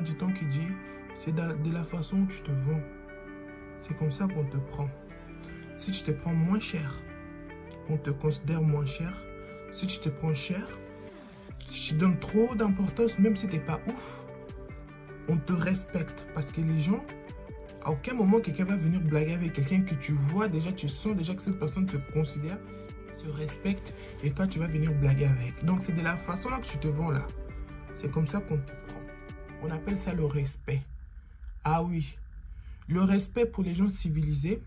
dicton qui dit, c'est de la façon où tu te vends. C'est comme ça qu'on te prend. Si tu te prends moins cher, on te considère moins cher. Si tu te prends cher, si tu donnes trop d'importance, même si tu n'es pas ouf, on te respecte. Parce que les gens, à aucun moment, quelqu'un va venir blaguer avec quelqu'un que tu vois déjà, tu sens déjà que cette personne te considère, se respecte, et toi, tu vas venir blaguer avec. Donc, c'est de la façon là que tu te vends là. C'est comme ça qu'on te prend. On appelle ça le respect. Ah oui, le respect pour les gens civilisés,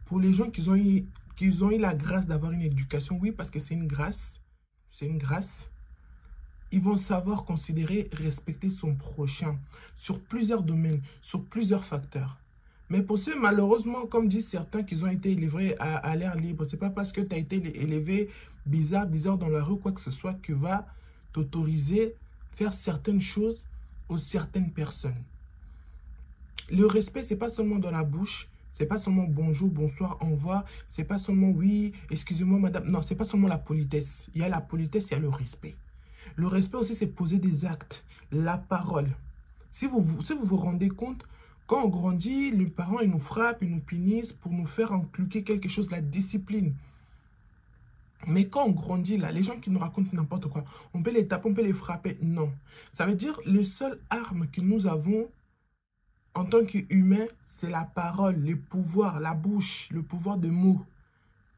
pour les gens qui ont eu la grâce d'avoir une éducation, oui, parce que c'est une grâce. C'est une grâce. Ils vont savoir considérer, respecter son prochain sur plusieurs domaines, sur plusieurs facteurs. Mais pour ceux, malheureusement, comme disent certains, qui ont été élevés à l'air libre, c'est pas parce que tu as été élevé bizarre dans la rue, quoi que ce soit, que va t'autoriser à faire certaines choses aux certaines personnes. Le respect, c'est pas seulement dans la bouche, c'est pas seulement bonjour, bonsoir, au revoir, c'est pas seulement oui, excusez-moi madame. Non, c'est pas seulement la politesse. Il y a la politesse, il y a le respect. Le respect aussi, c'est poser des actes, la parole. Si vous vous rendez compte, quand on grandit, les parents, ils nous frappent, ils nous punissent pour nous faire inculquer quelque chose, la discipline. Mais quand on grandit, là, les gens qui nous racontent n'importe quoi, on peut les taper, on peut les frapper. Non. Ça veut dire le seul arme que nous avons en tant qu'humains, c'est la parole, le pouvoir, la bouche, le pouvoir de mots.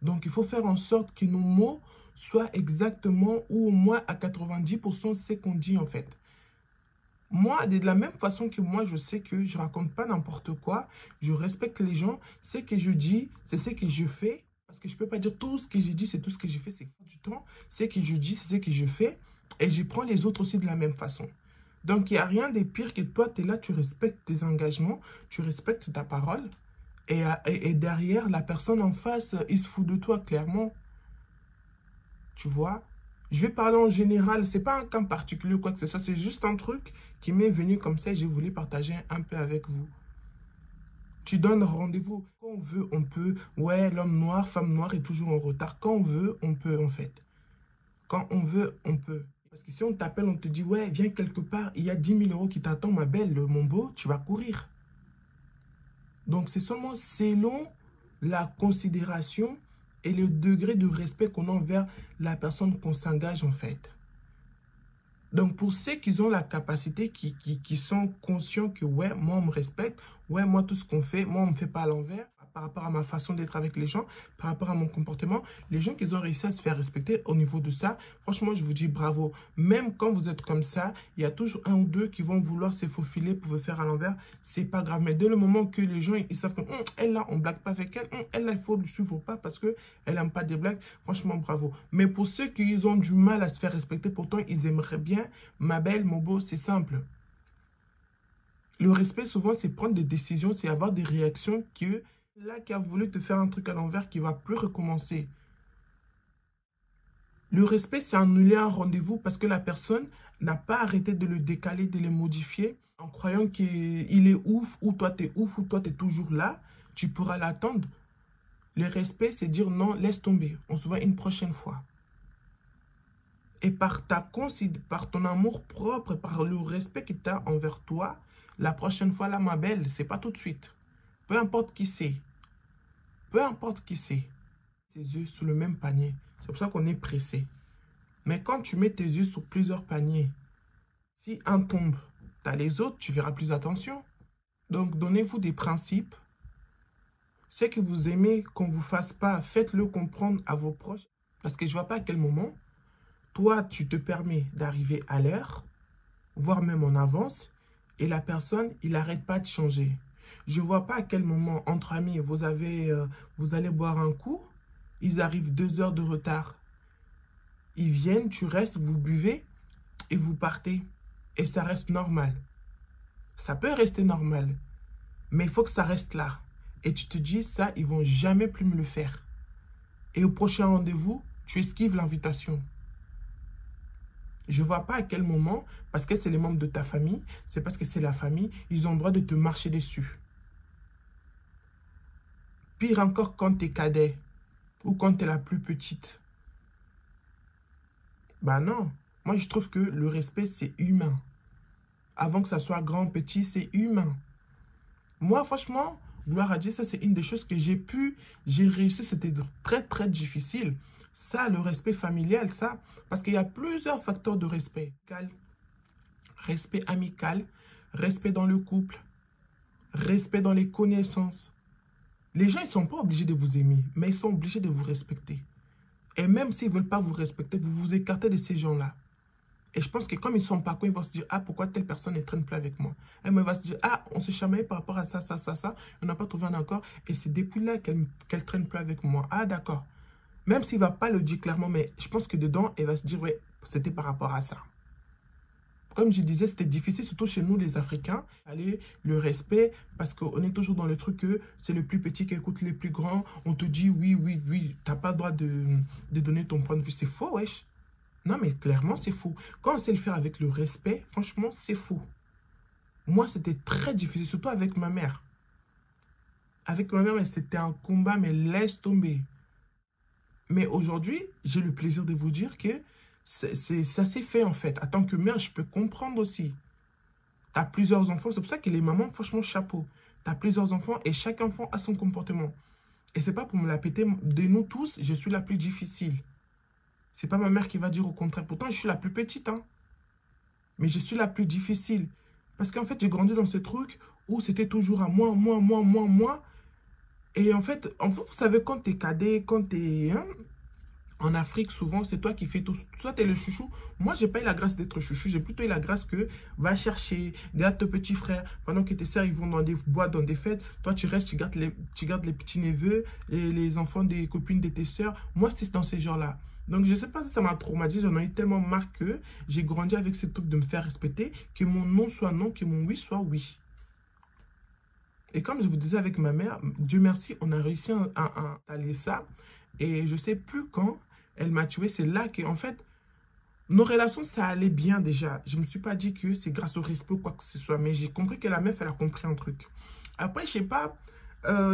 Donc, il faut faire en sorte que nos mots soient exactement ou au moins à 90% ce qu'on dit en fait. Moi, de la même façon que moi, je sais que je raconte pas n'importe quoi, je respecte les gens, ce que je dis, c'est ce que je fais. Parce que je peux pas dire tout ce que j'ai dit, c'est tout ce que j'ai fait, c'est du temps. Ce que je dis, c'est ce que je fais. Et je prends les autres aussi de la même façon. Donc, il n'y a rien de pire que toi, tu es là, tu respectes tes engagements, tu respectes ta parole. Et derrière, la personne en face, il se fout de toi, clairement. Tu vois? Je vais parler en général, c'est pas un cas particulier ou quoi que ce soit, c'est juste un truc qui m'est venu comme ça et j'ai voulu partager un peu avec vous. Tu donnes rendez-vous. Quand on veut, on peut. Ouais, l'homme noir, femme noire est toujours en retard. Quand on veut, on peut en fait. Quand on veut, on peut. Parce que si on t'appelle, on te dit, ouais, viens quelque part, il y a 10 000 € qui t'attendent, ma belle, mon beau, tu vas courir. Donc, c'est seulement selon la considération et le degré de respect qu'on a envers la personne qu'on s'engage en fait. Donc, pour ceux qui ont la capacité, qui sont conscients que, ouais, moi, on me respecte, ouais, moi, tout ce qu'on fait, moi, on ne me fait pas à l'envers, par rapport à ma façon d'être avec les gens, par rapport à mon comportement, les gens qui ont réussi à se faire respecter au niveau de ça, franchement, je vous dis bravo. Même quand vous êtes comme ça, il y a toujours un ou deux qui vont vouloir se faufiler pour vous faire à l'envers, c'est pas grave. Mais dès le moment que les gens, ils savent que, elle là, on blague pas avec elle, elle là, il faut le suivre pas parce que elle n'aime pas des blagues, franchement, bravo. Mais pour ceux qui ont du mal à se faire respecter, pourtant, ils aimeraient bien, ma belle, mon beau, c'est simple. Le respect, souvent, c'est prendre des décisions, c'est avoir des réactions que là qui a voulu te faire un truc à l'envers qui ne va plus recommencer. Le respect, c'est annuler un rendez-vous parce que la personne n'a pas arrêté de le décaler, de le modifier en croyant qu'il est ouf ou toi t'es ouf ou toi t'es toujours là. Tu pourras l'attendre. Le respect, c'est dire non, laisse tomber. On se voit une prochaine fois. Et par ton amour propre, par le respect que tu as envers toi, la prochaine fois là, ma belle, c'est pas tout de suite. Peu importe qui c'est. Peu importe qui c'est. Tes œufs sous le même panier. C'est pour ça qu'on est pressé. Mais quand tu mets tes yeux sur plusieurs paniers, si un tombe, tu as les autres, tu verras plus attention. Donc, donnez-vous des principes. Ce que vous aimez qu'on ne vous fasse pas, faites-le comprendre à vos proches. Parce que je ne vois pas à quel moment, toi, tu te permets d'arriver à l'heure, voire même en avance, et la personne, il n'arrête pas de changer. Je ne vois pas à quel moment, entre amis, vous allez boire un coup, ils arrivent 2 heures de retard. Ils viennent, tu restes, vous buvez et vous partez. Et ça reste normal. Ça peut rester normal, mais il faut que ça reste là. Et tu te dis, ça, ils vont jamais plus me le faire. Et au prochain rendez-vous, tu esquives l'invitation. Je ne vois pas à quel moment, parce que c'est les membres de ta famille, c'est parce que c'est la famille, ils ont le droit de te marcher dessus. Pire encore quand tu es cadet ou quand tu es la plus petite. Bah non, moi je trouve que le respect c'est humain. avant que ça soit grand, petit, c'est humain. Moi, franchement, gloire à Dieu, ça c'est une des choses que j'ai réussi, c'était très très difficile. Ça, le respect familial, ça, parce qu'il y a plusieurs facteurs de respect. Respect amical, respect dans le couple, respect dans les connaissances. Les gens, ils ne sont pas obligés de vous aimer, mais ils sont obligés de vous respecter. Et même s'ils ne veulent pas vous respecter, vous vous écartez de ces gens-là. Et je pense que comme ils sont pas cons, ils vont se dire, ah, pourquoi telle personne ne traîne plus avec moi? Elle va se dire, ah, on s'est chamaillé par rapport à ça, ça, ça, ça. On n'a pas trouvé un accord. Et c'est depuis là qu'elle traîne plus avec moi. Ah, d'accord. Même s'il ne va pas le dire clairement, mais je pense que dedans, elle va se dire, ouais, c'était par rapport à ça. Comme je disais, c'était difficile, surtout chez nous, les Africains. Allez, le respect, parce qu'on est toujours dans le truc que c'est le plus petit qui écoute les plus grands. On te dit, oui, oui, oui, tu n'as pas le droit de donner ton point de vue. C'est faux, wesh. Non, mais clairement, c'est faux. Quand on sait le faire avec le respect, franchement, c'est faux. Moi, c'était très difficile, surtout avec ma mère. Avec ma mère, c'était un combat, mais laisse tomber. Mais aujourd'hui, j'ai le plaisir de vous dire que ça s'est fait, en fait. En tant que mère, je peux comprendre aussi. Tu as plusieurs enfants, c'est pour ça que les mamans, franchement, chapeau. Tu as plusieurs enfants et chaque enfant a son comportement. Et c'est pas pour me la péter. De nous tous, je suis la plus difficile. C'est pas ma mère qui va dire au contraire. Pourtant, je suis la plus petite, hein. Mais je suis la plus difficile. Parce qu'en fait, j'ai grandi dans ce truc où c'était toujours à moi, moi, moi, moi, moi. Et en fait, vous savez, quand tu es cadet, quand tu es... Hein, en Afrique, souvent, c'est toi qui fais tout. Soit tu es le chouchou. Moi, j'ai pas eu la grâce d'être chouchou. J'ai plutôt eu la grâce que va chercher, garde tes petits frères. Pendant que tes sœurs, ils vont dans des boîtes, dans des fêtes. Toi, tu restes, tu gardes les petits neveux, et les enfants des copines de tes sœurs. Moi, c'était dans ces genres-là. Donc, je ne sais pas si ça m'a traumatisé. J'en ai eu tellement marre que j'ai grandi avec ce truc de me faire respecter. Que mon non soit non, que mon oui soit oui. Et comme je vous disais avec ma mère, Dieu merci, on a réussi à aller ça. Et je ne sais plus quand elle m'a tué. C'est là que, en fait, nos relations, ça allait bien déjà. Je ne me suis pas dit que c'est grâce au respect ou quoi que ce soit. Mais j'ai compris que la meuf, elle a compris un truc. Après, je ne sais pas,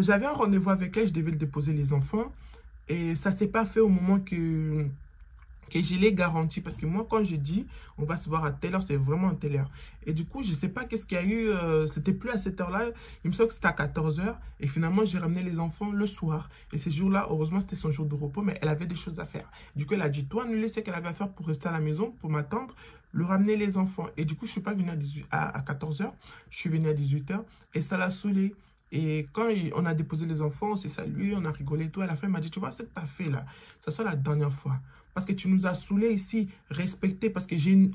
j'avais un rendez-vous avec elle. Je devais le déposer les enfants. Et ça ne s'est pas fait au moment que je l'ai garanti. Parce que moi, quand je dis, on va se voir à telle heure, c'est vraiment à telle heure. Et du coup, je ne sais pas qu'est-ce qu'il y a eu. C'était plus à cette heure-là. Il me semble que c'était à 14 h. Et finalement, j'ai ramené les enfants le soir. Et ce jour-là, heureusement, c'était son jour de repos. Mais elle avait des choses à faire. Du coup, elle a dit, toi, annuler ce qu'elle avait à faire pour rester à la maison, pour m'attendre, le ramener les enfants. Et du coup, je ne suis pas venu à 14 h. Je suis venu à 18 h. Et ça l'a saoulé. Et quand on a déposé les enfants, on s'est salué, on a rigolé et tout. À la fin, il m'a dit, tu vois ce que tu as fait là, ça sera la dernière fois. Parce que tu nous as saoulés ici, respectés, parce que j'ai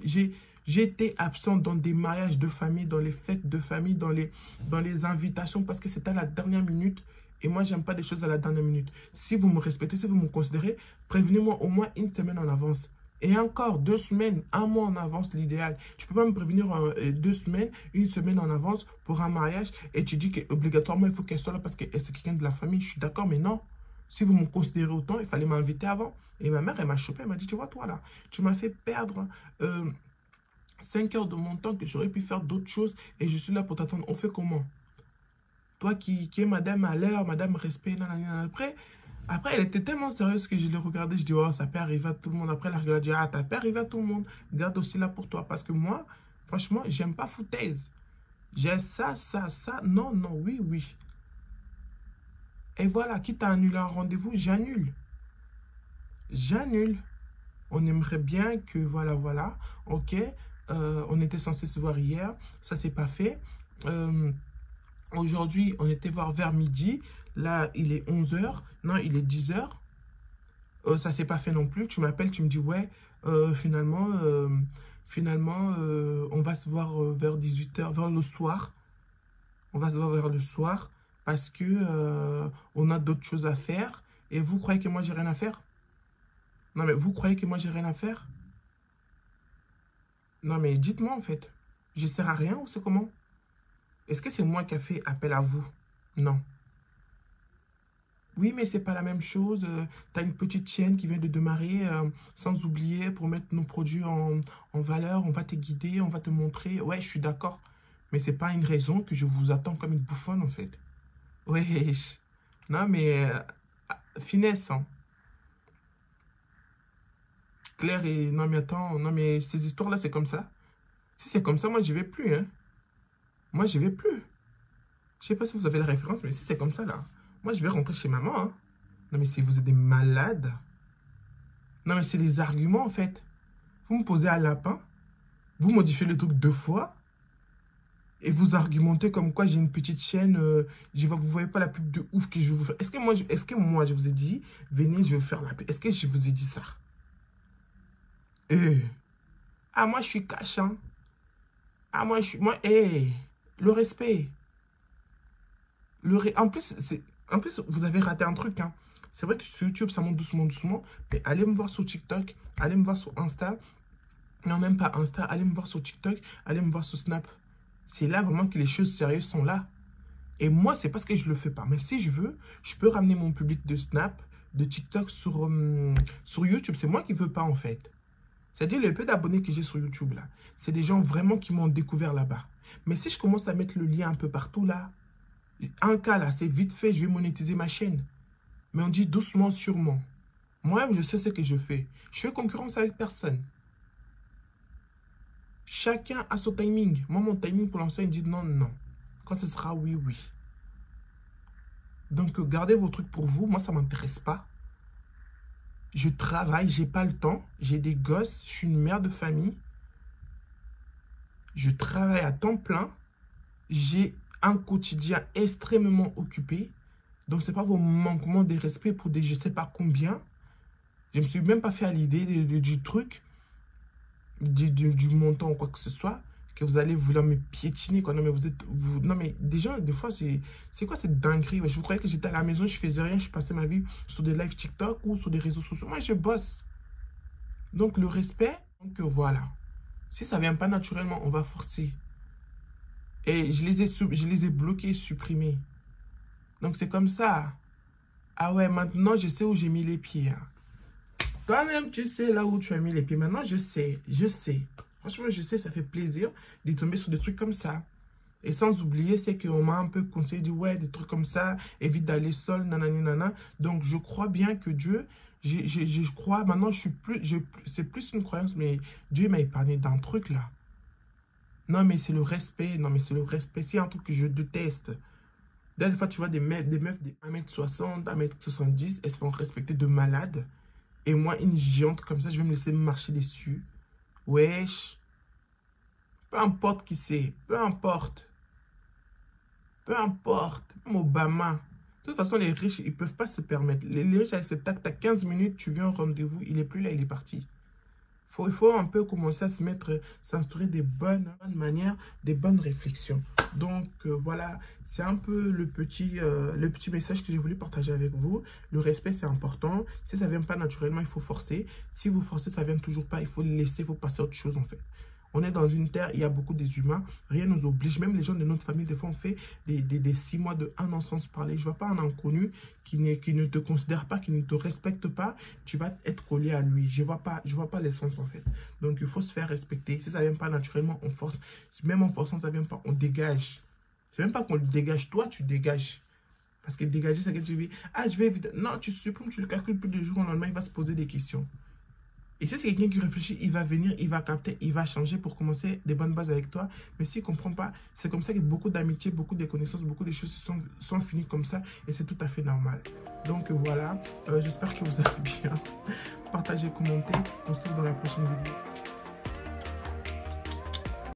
été absent dans des mariages de famille, dans les fêtes de famille, dans les invitations, parce que c'était à la dernière minute. Et moi, j'aime pas des choses à la dernière minute. Si vous me respectez, si vous me considérez, prévenez-moi au moins une semaine en avance. Et encore 2 semaines, 1 mois en avance, l'idéal. Tu peux pas me prévenir 2 semaines, 1 semaine en avance pour un mariage et tu dis qu'obligatoirement il faut qu'elle soit là parce que c'est quelqu'un de la famille. Je suis d'accord, mais non. Si vous me considérez autant, il fallait m'inviter avant. Et ma mère, elle m'a chopé, elle m'a dit, tu vois, toi là, tu m'as fait perdre 5 heures de mon temps que j'aurais pu faire d'autres choses et je suis là pour t'attendre. On fait comment? Toi qui es madame à l'heure, madame respect, nanana. Après, elle était tellement sérieuse que je l'ai regardée. Je dis, oh, ça peut arriver à tout le monde. Après, elle a regardé, ah, ça peut arriver à tout le monde. Garde aussi là pour toi. Parce que moi, franchement, j'aime pas foutaise. J'ai ça, ça, ça. Non, non, oui, oui. Et voilà, quitte à annuler un rendez-vous, j'annule. J'annule. On aimerait bien que, voilà, voilà. Ok, on était censé se voir hier. Ça, c'est pas fait. Aujourd'hui, on était voir vers midi. Là, il est 11 h. Non, il est 10 h. Ça s'est pas fait non plus. Tu m'appelles, tu me dis, ouais, finalement, on va se voir vers 18 h, vers le soir. On va se voir vers le soir parce que on a d'autres choses à faire. Et vous croyez que moi, j'ai rien à faire? Non, mais vous croyez que moi, j'ai rien à faire? Non, mais dites-moi, en fait. Je sers à rien ou c'est comment? Est-ce que c'est moi qui ai fait appel à vous? Non. Oui, mais c'est pas la même chose. Tu as une petite chienne qui vient de démarrer, sans oublier, pour mettre nos produits en valeur. On va te guider, on va te montrer. Ouais, je suis d'accord. Mais c'est pas une raison que je vous attends comme une bouffonne, en fait. Ouais. Non, mais finesse, hein. Claire et... Non, mais attends. Non, mais ces histoires-là, c'est comme ça. Si c'est comme ça, moi, je vais plus. Hein. Moi, je vais plus. Je sais pas si vous avez la référence, mais si c'est comme ça, là, moi, je vais rentrer chez maman. Hein. Non, mais si vous êtes des malades. Non, mais c'est les arguments, en fait. Vous me posez un lapin, vous modifiez le truc 2 fois, et vous argumentez comme quoi j'ai une petite chaîne, vous voyez pas la pub de ouf que je vais vous faire. Est-ce que moi, je vous ai dit, venez, je vais vous faire la pub. Est-ce que je vous ai dit ça? Ah, moi, je suis cash, hein. Ah, moi, le respect. En plus, vous avez raté un truc, hein. C'est vrai que sur YouTube, ça monte doucement, doucement. Mais allez me voir sur TikTok, allez me voir sur Insta. Non, même pas Insta, allez me voir sur TikTok, allez me voir sur Snap. C'est là vraiment que les choses sérieuses sont là. Et moi, c'est parce que je ne le fais pas. Mais si je veux, je peux ramener mon public de Snap, de TikTok sur YouTube. C'est moi qui ne veux pas, en fait. C'est-à-dire, le peu d'abonnés que j'ai sur YouTube, là, c'est des gens vraiment qui m'ont découvert là-bas. Mais si je commence à mettre le lien un peu partout, là, un cas, là, c'est vite fait, je vais monétiser ma chaîne. Mais on dit doucement, sûrement. Moi-même, je sais ce que je fais. Je fais concurrence avec personne. Chacun a son timing. Moi, mon timing, pour l'instant, il dit non, non. Quand ce sera oui, oui. Donc, gardez vos trucs pour vous. Moi, ça ne m'intéresse pas. Je travaille, j'ai pas le temps. J'ai des gosses, je suis une mère de famille. Je travaille à temps plein. J'ai un quotidien extrêmement occupé. Donc, ce n'est pas vos manquements de respect pour des je ne sais pas combien. Je ne me suis même pas fait à l'idée du truc, du montant ou quoi que ce soit, que vous allez vouloir me piétiner. Quoi. Non, mais non, mais déjà, des fois, c'est quoi cette dinguerie? Je vous croyais que j'étais à la maison, je faisais rien, je passais ma vie sur des lives TikTok ou sur des réseaux sociaux. Moi, je bosse. Donc, le respect, donc voilà. Si ça ne vient pas naturellement, on va forcer. Et je les ai bloqués, supprimés. Donc, c'est comme ça. Ah ouais, maintenant, je sais où j'ai mis les pieds. Hein. Toi-même, tu sais là où tu as mis les pieds. Maintenant, je sais. Franchement, je sais, ça fait plaisir de tomber sur des trucs comme ça. Et sans oublier, c'est qu'on m'a un peu conseillé, dit ouais, des trucs comme ça, évite d'aller seul, nanani, nanana. Donc, je crois bien que Dieu, je crois, maintenant, c'est plus une croyance, mais Dieu m'a épargné d'un truc là. Non, mais c'est le respect. Non, mais c'est le respect. C'est un truc que je déteste. Des fois, tu vois des meufs de 1m60, 1m70, elles se font respecter de malades. Et moi, une géante comme ça, je vais me laisser marcher dessus. Wesh. Peu importe qui c'est. Peu importe. Peu importe. Même Obama. De toute façon, les riches, ils ne peuvent pas se permettre. Les riches, avec cette tac, t'as 15 minutes, tu viens au rendez-vous, il n'est plus là, il est parti. Il faut un peu commencer à s'instruire des bonnes manières, des bonnes réflexions. Donc, voilà, c'est un peu le petit message que j'ai voulu partager avec vous. Le respect, c'est important. Si ça ne vient pas naturellement, il faut forcer. Si vous forcez, ça ne vient toujours pas, il faut le laisser, il faut passer à autre chose, en fait. On est dans une terre, il y a beaucoup des humains, rien ne nous oblige. Même les gens de notre famille, des fois, on fait des 6 mois, de 1 an sans se parler. Je ne vois pas un inconnu qui ne te considère pas, qui ne te respecte pas. Tu vas être collé à lui. Je ne vois pas l'essence, en fait. Donc, il faut se faire respecter. Si ça ne vient pas naturellement, on force. Même en forçant, ça ne vient pas, on dégage. C'est même pas qu'on le dégage. Toi, tu dégages. Parce que dégager, c'est que tu dis, ah, je vais éviter. Non, tu supprimes, tu le calcules plus de jour au lendemain, il va se poser des questions. Et si c'est quelqu'un qui réfléchit, il va venir, il va capter, il va changer pour commencer des bonnes bases avec toi. Mais s'il ne comprend pas, c'est comme ça que beaucoup d'amitiés, beaucoup de connaissances, beaucoup de choses sont finies comme ça. Et c'est tout à fait normal. Donc voilà, j'espère que vous allez bien. Partagez, commentez. On se retrouve dans la prochaine vidéo.